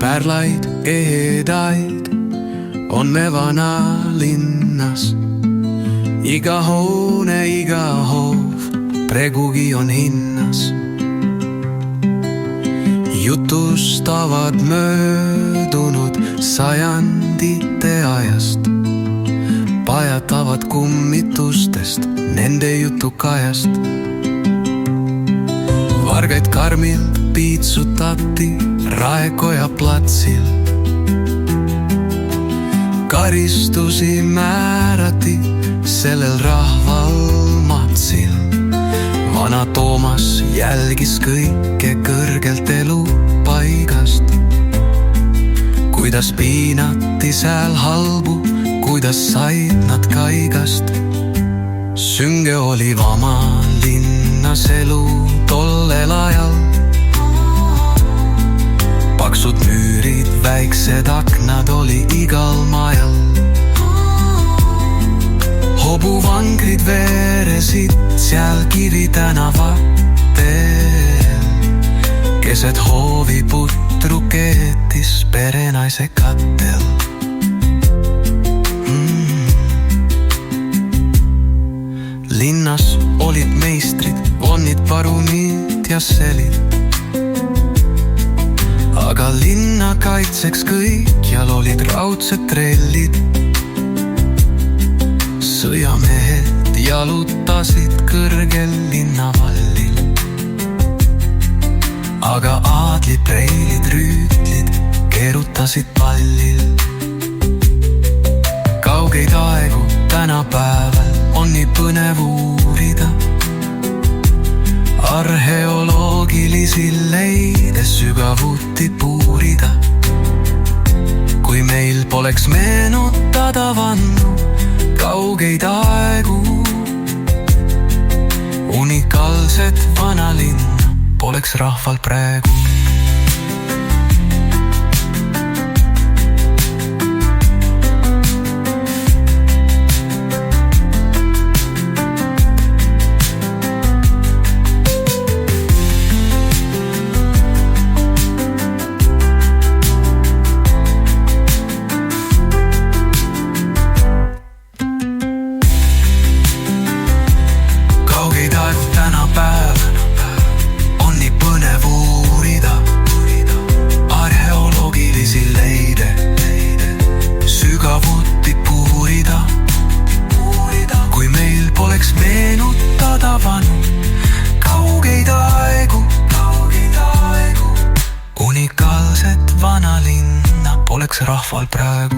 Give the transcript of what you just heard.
Pärlaid, ehedaid on me vanalinnas. Iga hoone, iga hoov praegugi on hinnas. Jutustavad möödunud sajandite ajast, pajatavad kummitustest nende jutukajast. Vargaid karmilt piitsutati Raekoja platsil, karistusi määrati sellel rahval matsil. Vana Toomas jälgis kõike kõrgelt elupaigast, kuidas piinati seal halbu, kuidas said nad kaigast. Sünge oli vama linnas elu tollel ajal, paksud müürid, väiksed aknad oli igal majal. Hobuvangrid veeresid seal Kivi tänavatel, keset hoovi putru keetis perenaise katel. Linnas olid meistrid, vonnid, parunid ja selid, aga linna kaitseks kõikjal olid raudsed trellid. Sõjamehed jalutasid kõrgel linnavallil, aga aadlid, preilid, rüütlid keerutasid pallil. Kaugeid aegu tänapäeval on nii põnev uurida, arheoloogilisi leide sügavuti puurida. Kui meil poleks meenutada vannu kaugeid aegu, unikaalset vanalinna poleks rahval praegu. Kaugeid aegu, unikaalset vanalinna poleks rahval praegu.